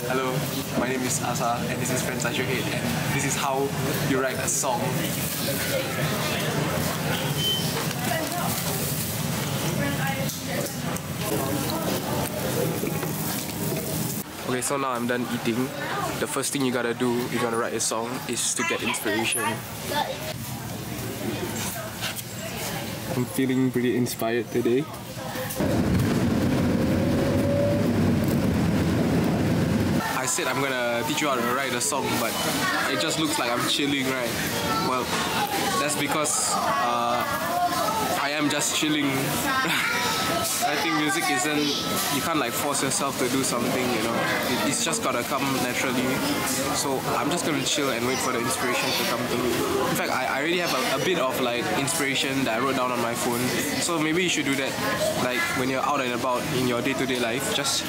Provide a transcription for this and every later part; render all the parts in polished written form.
Hello, my name is Asa and this is Friends.I.Should.Hate, and this is how you write a song. Okay, so now I'm done eating. The first thing you gotta do if you wanna write a song is to get inspiration. I'm feeling pretty inspired today. I said I'm gonna teach you how to write a song, but it just looks like I'm chilling, right? Well, that's because I am just chilling. I think music isn't, you can't like force yourself to do something, you know. It's just gotta come naturally. So I'm just gonna chill and wait for the inspiration to come through. In fact, I already have a bit of like inspiration that I wrote down on my phone. So maybe you should do that. Like when you're out and about in your day-to-day life, just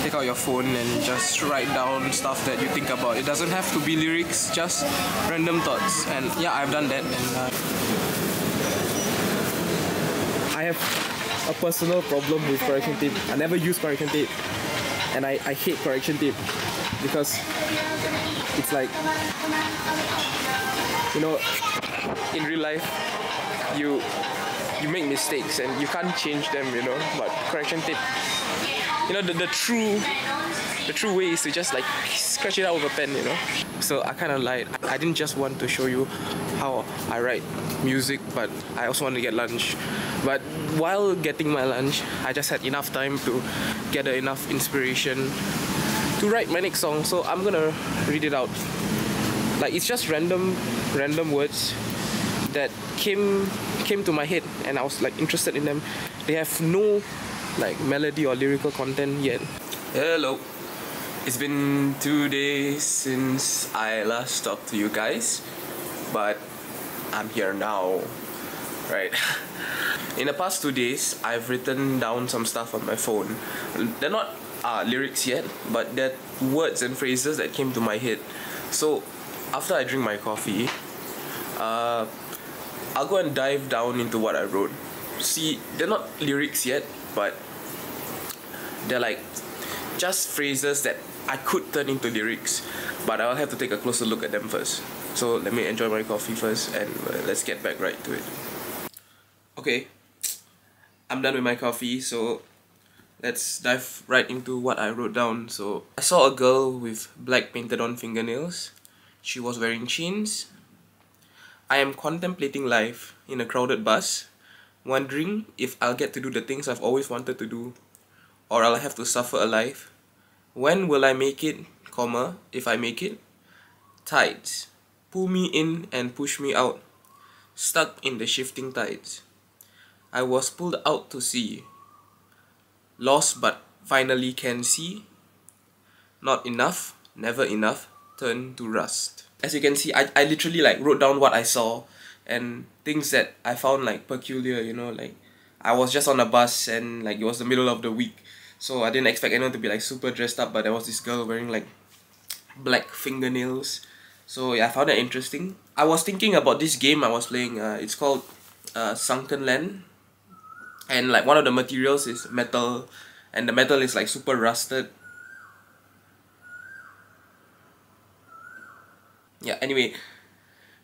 take out your phone and just write down stuff that you think about. It doesn't have to be lyrics, just random thoughts. And yeah, I've done that. And I have a personal problem with correction tape. I never use correction tape, and I hate correction tape because it's like, you know, in real life you make mistakes and you can't change them, you know, but correction tape, you know, the true way is to just like scratch it out with a pen, you know. So I kind of lied. I didn't just want to show you how I write music, but I also want to get lunch. But while getting my lunch, I just had enough time to gather enough inspiration to write my next song. So I'm gonna read it out. Like, it's just random words that came to my head, and I was like interested in them. They have no like melody or lyrical content yet. Hello. It's been 2 days since I last talked to you guys, but I'm here now, right? In the past 2 days, I've written down some stuff on my phone. They're not lyrics yet, but they're words and phrases that came to my head. So after I drink my coffee, I'll go and dive down into what I wrote. See, they're not lyrics yet, but they're like just phrases that I could turn into lyrics, but I'll have to take a closer look at them first. So let me enjoy my coffee first, and let's get back right to it. Okay, I'm done with my coffee, so let's dive right into what I wrote down. So I saw a girl with black painted on fingernails. She was wearing jeans. I am contemplating life in a crowded bus, wondering if I'll get to do the things I've always wanted to do, or I'll have to suffer a life. When will I make it, comma, if I make it? Tides, pull me in and push me out, stuck in the shifting tides. I was pulled out to sea, lost but finally can see. Not enough, never enough, turn to rust. As you can see, I literally like wrote down what I saw and things that I found like peculiar, you know, like I was just on a bus and like it was the middle of the week. So I didn't expect anyone to be like super dressed up, but there was this girl wearing like black fingernails. So yeah, I found that interesting. I was thinking about this game I was playing. It's called Sunken Land. And like one of the materials is metal, and the metal is like super rusted. Yeah, anyway,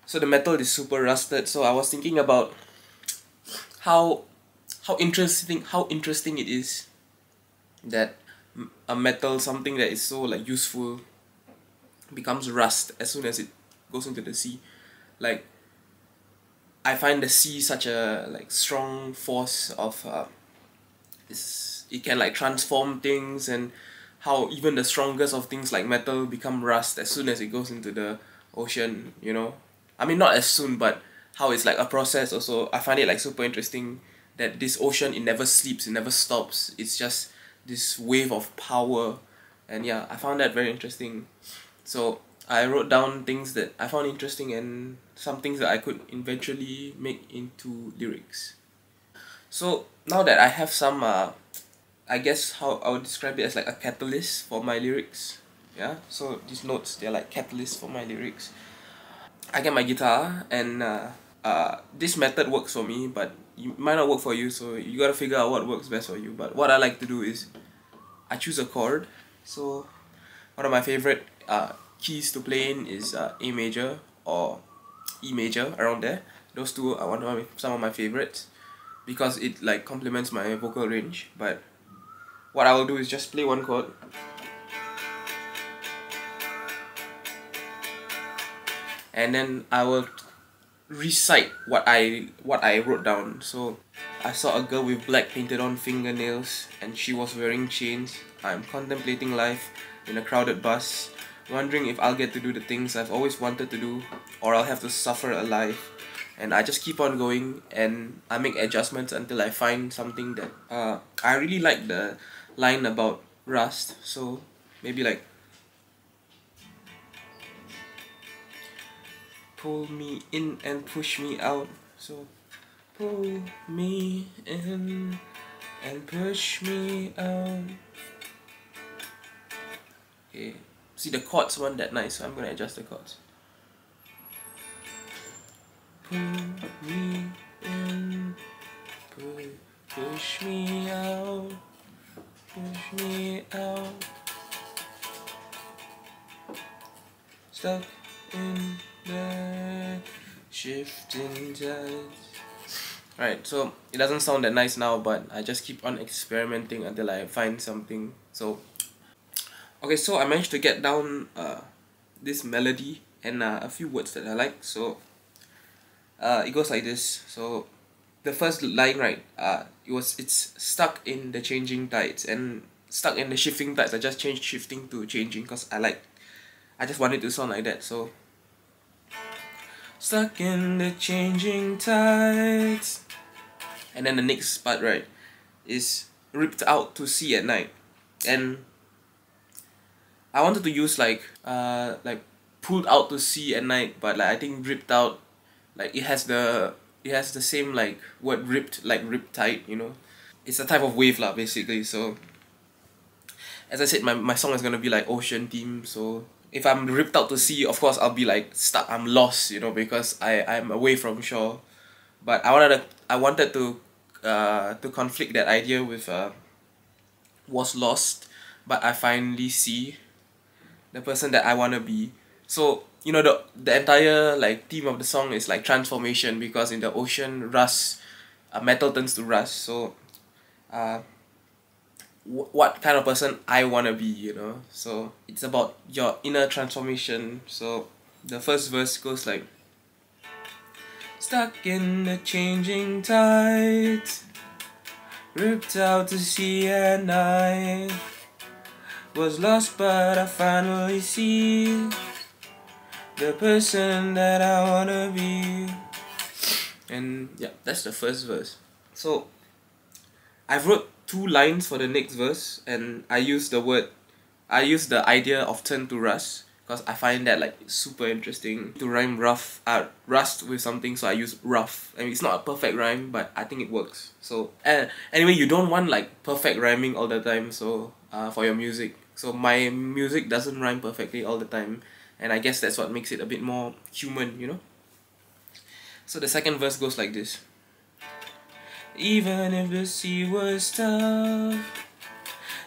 so the metal is super rusted. So I was thinking about how interesting it is that a metal, something that is so like useful, becomes rust as soon as it goes into the sea. Like, I find the sea such a like strong force of it can like transform things, and how even the strongest of things like metal become rust as soon as it goes into the ocean, you know. I mean, not as soon, but how it's like a process also. I find it like super interesting that this ocean, it never sleeps, it never stops. It's just this wave of power, and yeah, I found that very interesting. So I wrote down things that I found interesting and some things that I could eventually make into lyrics. So now that I have some I guess how I would describe it as like a catalyst for my lyrics. Yeah, so these notes, they're like catalysts for my lyrics. I get my guitar, and this method works for me, but it might not work for you, so you gotta figure out what works best for you. But what I like to do is I choose a chord. So one of my favorite keys to play in is A major or E major, around there. Those two are some of my favorites because it like complements my vocal range. But what I will do is just play one chord and then I will recite what I wrote down. So I saw a girl with black painted on fingernails and she was wearing chains. I'm contemplating life in a crowded bus, wondering if I'll get to do the things I've always wanted to do or I'll have to suffer alive. And I just keep on going and I make adjustments until I find something that I really like the line about rust. So maybe like, pull me in and push me out. So pull me in and push me out. Okay, see the chords weren't that nice, so I'm gonna adjust the chords. Pull me in, push me out, push me out. Stuck in the shifting tides. Alright, so it doesn't sound that nice now, but I just keep on experimenting until I find something. So okay, so I managed to get down this melody and a few words that I like. So it goes like this. So the first line, right, it's stuck in the changing tides, and stuck in the shifting tides, I just changed shifting to changing because I just want it to sound like that. So stuck in the changing tides, and then the next part, right, is ripped out to sea at night. And I wanted to use like pulled out to sea at night, but like I think ripped out, like it has the same like word ripped, like riptide, you know. It's a type of wave lah, basically. So as I said, my song is gonna be like ocean theme. So if I'm ripped out to sea, of course I'll be like stuck, I'm lost, you know, because I'm away from shore. But I wanted to conflict that idea with was lost, but I finally see the person that I wanna be. So you know, the entire like theme of the song is like transformation, because in the ocean, rust, metal turns to rust. So what kind of person I wanna be, you know. So it's about your inner transformation. So the first verse goes like, stuck in the changing tides, ripped out to sea at night, was lost but I finally see the person that I wanna be. And yeah, that's the first verse. So I've wrote 2 lines for the next verse, and I use the idea of turn to rust because I find that like super interesting to rhyme rust with something. So I use rough. I mean, it's not a perfect rhyme, but I think it works. So anyway, you don't want like perfect rhyming all the time. So for your music, so my music doesn't rhyme perfectly all the time, and I guess that's what makes it a bit more human, you know. So the second verse goes like this. Even if the sea was tough,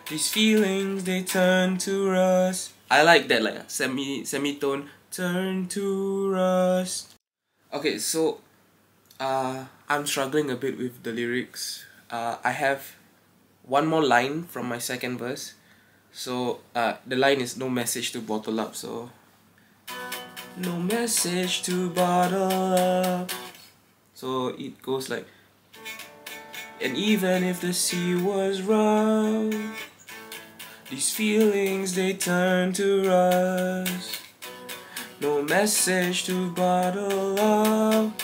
these feelings they turn to rust. I like that, like semitone, turn to rust. Okay, so I'm struggling a bit with the lyrics. I have one more line from my second verse. So the line is no message to bottle up. So no message to bottle up. So it goes like, and even if the sea was rough, these feelings they turn to rust. No message to bottle up.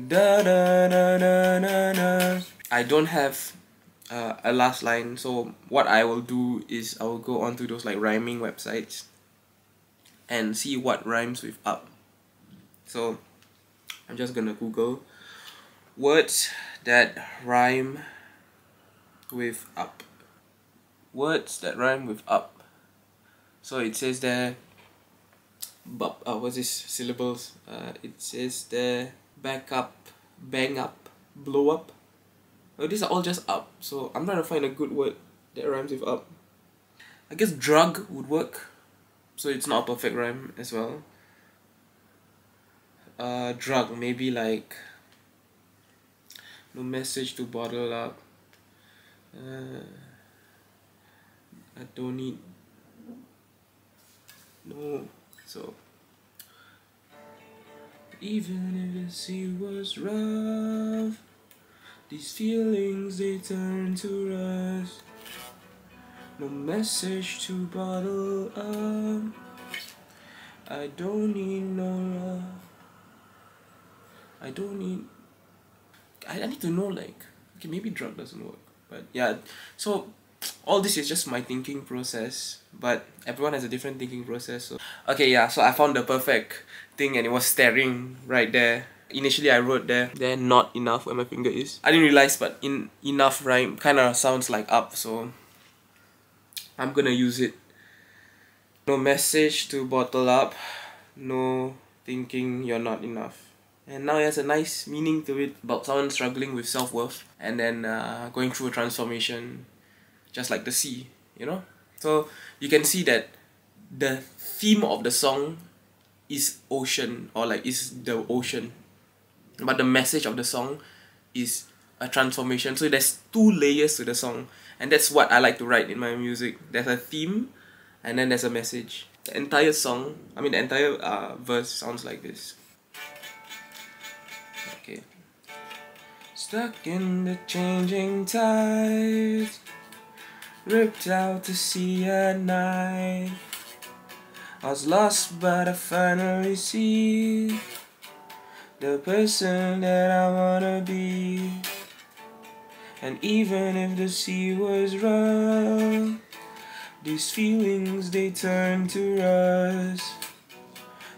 Da da da da da da. I don't have a last line, so what I will do is I will go onto those like rhyming websites and see what rhymes with up. So I'm just gonna Google words that rhyme with up. Words that rhyme with up. So it says there, what's this syllables? It says there, back up, bang up, blow up. Oh, these are all just up. So I'm trying to find a good word that rhymes with up. I guess drug would work, so it's not a perfect rhyme as well. Drug, maybe like no message to bottle up. I don't need no. So even if the sea was rough, these feelings they turn to rust. No message to bottle up. I don't need no love. I don't need. I need to know, like, okay, maybe drug doesn't work, but yeah. So all this is just my thinking process, but everyone has a different thinking process. So okay, yeah. So I found the perfect thing, and it was staring right there. Initially, I wrote there not enough where my finger is. I didn't realize, but in enough rhyme kind of sounds like up, so I'm gonna use it. No message to bottle up, no thinking you're not enough. And now it has a nice meaning to it about someone struggling with self-worth and then going through a transformation, just like the sea, you know? So you can see that the theme of the song is ocean, or like is the ocean. But the message of the song is a transformation. So there's two layers to the song, and that's what I like to write in my music. There's a theme, and then there's a message. The entire song, I mean the entire verse sounds like this. Okay. Stuck in the changing tides, ripped out to sea at night. I was lost but I finally see the person that I wanna be. And even if the sea was rough, these feelings they turn to rust.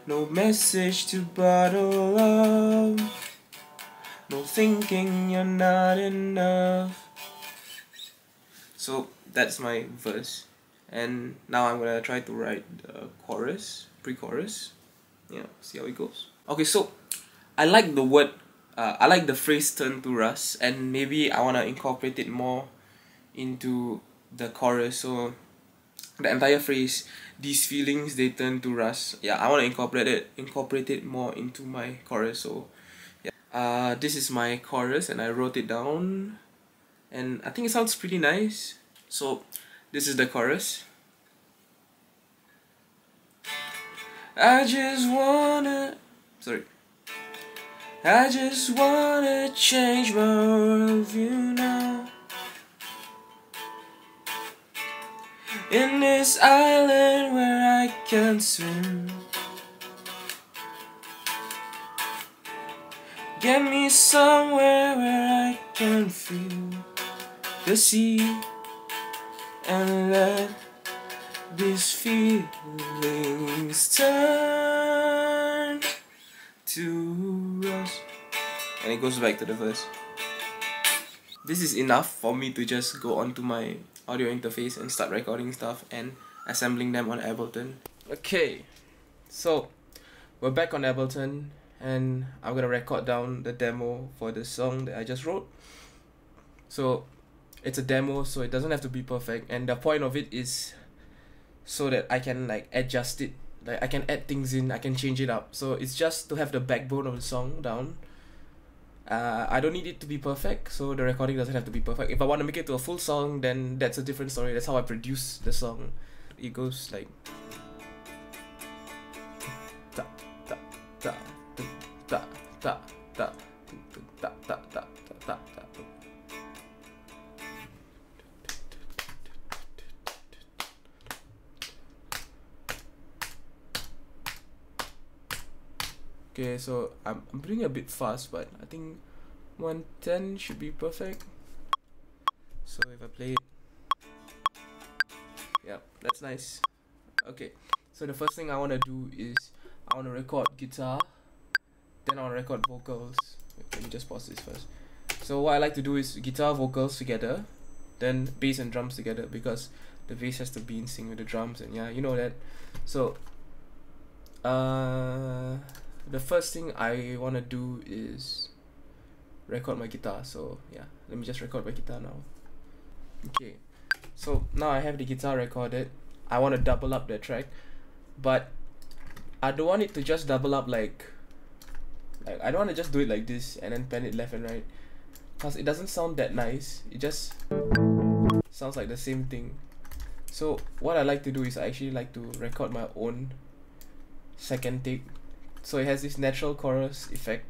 No message to bottle up, no thinking you're not enough. So that's my verse, and now I'm gonna try to write the chorus, pre-chorus. Yeah, see how it goes. Okay, so I like the word, I like the phrase turn to rust, and maybe I wanna incorporate it more into the chorus. So the entire phrase, these feelings they turn to rust. Yeah, I wanna incorporate it more into my chorus. So yeah, this is my chorus, and I wrote it down, and I think it sounds pretty nice. So this is the chorus. I just wanna change my worldview now. In this island where I can swim, get me somewhere where I can feel the sea and let these feelings turn to rust. And it goes back to the verse. This is enough for me to just go onto my audio interface and start recording stuff and assembling them on Ableton. Okay, so we're back on Ableton, and I'm gonna record down the demo for the song that I just wrote. So it's a demo, so it doesn't have to be perfect, and the point of it is so that I can like adjust it, like I can add things in, I can change it up. So it's just to have the backbone of the song down. I don't need it to be perfect, so the recording doesn't have to be perfect. If I want to make it to a full song, then that's a different story. That's how I produce the song. It goes like ta ta ta ta ta ta ta ta ta ta ta. Okay, so I'm putting it a bit fast, but I think 110 should be perfect. So if I play it, yeah, that's nice. Okay, so the first thing I want to do is I want to record guitar, then I want to record vocals. Wait, let me just pause this first. So what I like to do is guitar, vocals together, then bass and drums together, because the bass has to be in sync with the drums, and yeah, you know that. So the first thing I want to do is record my guitar. So yeah, let me just record my guitar now. Okay, so now I have the guitar recorded, I want to double up the track, but I don't want it to just double up like I don't want to just do it like this and then pan it left and right, because it doesn't sound that nice. It just sounds like the same thing. So what I like to do is I actually like to record my own second take, so it has this natural chorus effect.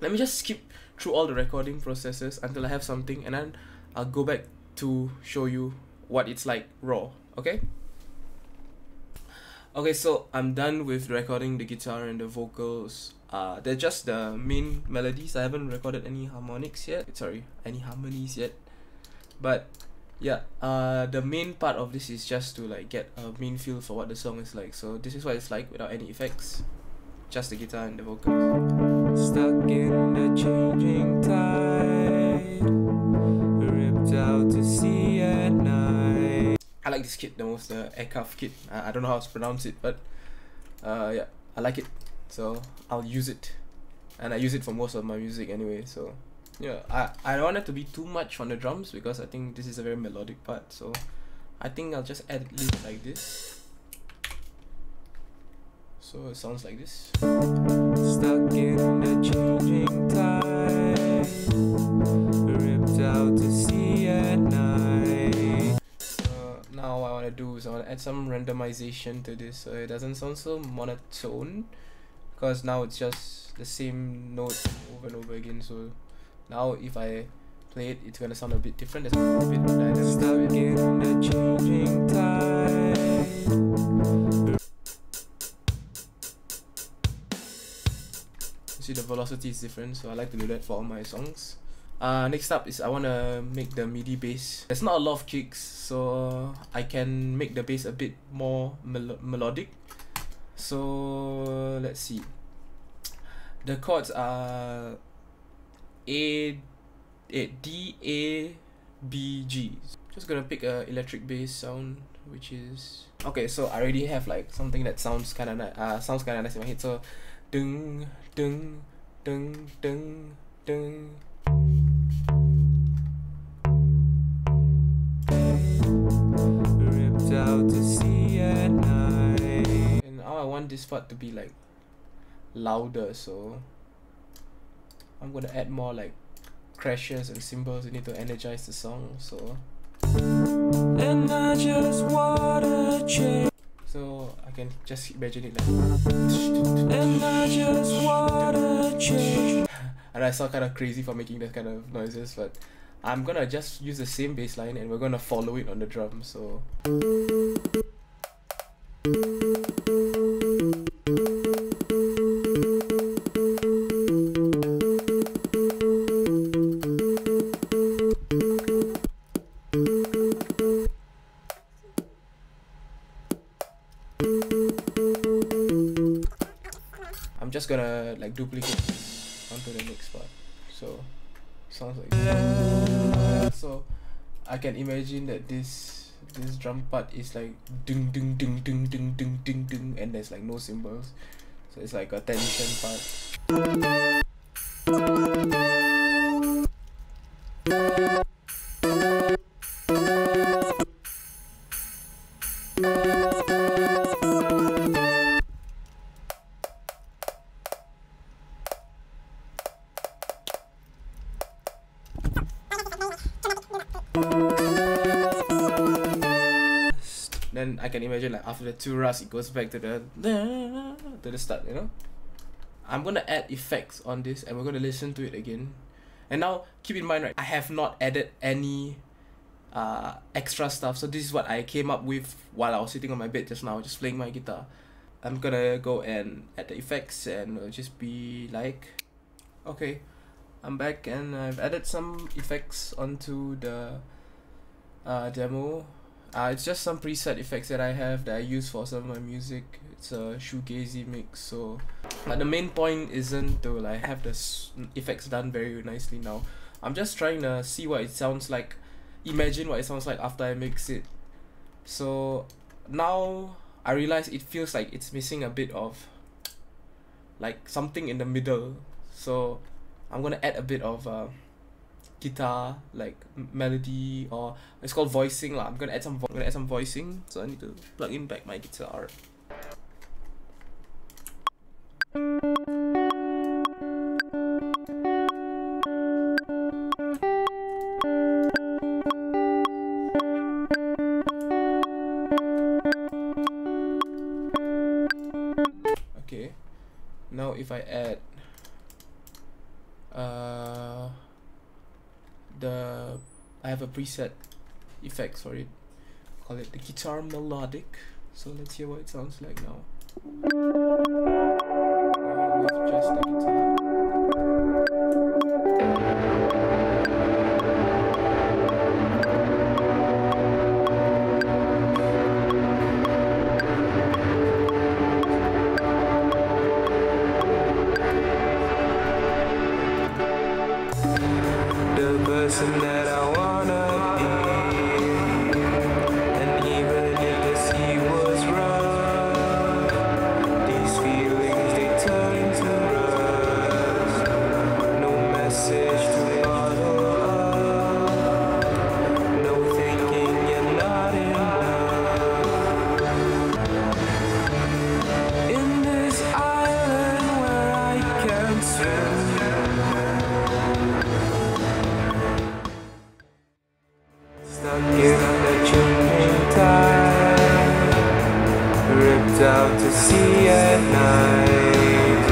Let me just skip through all the recording processes until I have something, and then I'll go back to show you what it's like raw. Okay, so I'm done with recording the guitar and the vocals. They're just the main melodies. I haven't recorded any harmonics yet. Sorry, any harmonies yet. But yeah, the main part of this is just to like get a main feel for what the song is like. So this is what it's like without any effects, just the guitar and the vocals. Stuck in the changing tide, ripped out to sea at night. I like this kit the most, the aircraft kit. I don't know how to pronounce it, but yeah, I like it, so I'll use it, and I use it for most of my music anyway. So yeah, I don't want it to be too much on the drums because I think this is a very melodic part. So I think I'll just add it like this. So it sounds like this. Stuck in the changing tide, ripped out to sea at night. Now what I want to do is I want to add some randomization to this so it doesn't sound so monotone, because now it's just the same note over and over again. So now if I play it, it's gonna sound a bit different. There's a bit dynamic. Stuck in the changing tide. See, the velocity is different, so I like to do that for all my songs. Next up is I want to make the MIDI bass. There's not a lot of kicks, so I can make the bass a bit more melodic. So let's see. The chords are D, A, B, G. Just gonna pick a electric bass sound, which is okay. So I already have like something that sounds kind of nice in my head. So dung dung dung dung dung. Ripped out to sea at night. And now I want this part to be like louder, so I'm gonna add more like crashes and cymbals. You need to energize the song. So and I just wanna change. So I can just imagine it like and I just wanna change. And I sound kind of crazy for making that kind of noises, but I'm gonna just use the same bass line and we're gonna follow it on the drum. So I'm just gonna like duplicate this onto the next part. So sounds like this. So I can imagine that this drum part is like ding ding ding ding ding ding ding ding, and there's like no cymbals, so it's like a tension part. Then I can imagine like after the two runs, it goes back to the start, you know. I'm gonna add effects on this and we're gonna listen to it again. And now keep in mind, right, I have not added any extra stuff. So this is what I came up with while I was sitting on my bed just now, just playing my guitar. I'm gonna go and add the effects and it'll just be like, okay, I'm back and I've added some effects onto the demo. It's just some preset effects that I have that I use for some of my music. It's a shoegazy mix, so but the main point isn't to like have the effects done very nicely now. I'm just trying to see what it sounds like, imagine what it sounds like after I mix it. So now I realize it feels like it's missing a bit of like something in the middle. So I'm gonna add a bit of guitar, like melody, or it's called voicing lah. I'm gonna add some voicing. So I need to plug in back my guitar. Okay, now if I add I have a preset effects for it, call it the guitar melodic. So let's hear what it sounds like now. With just the guitar. The person that I wanna be, and even if the sea was rough, these feelings they turn to rust. No message to bottle up, no thinking you're not enough. In this island where I can't swim, stuck in the changing tide, ripped out to sea at night,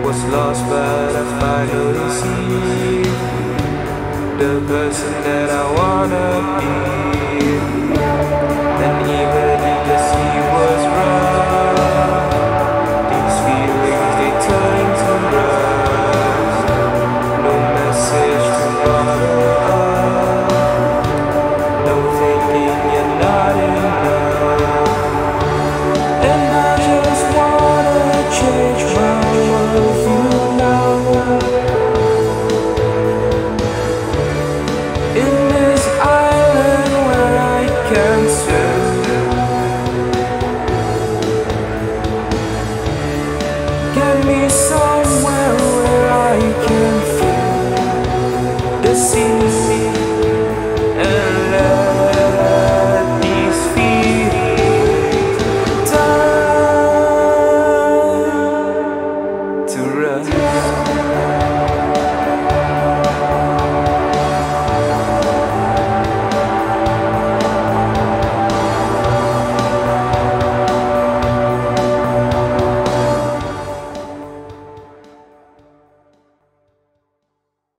was lost but I finally see the person that I wanna be.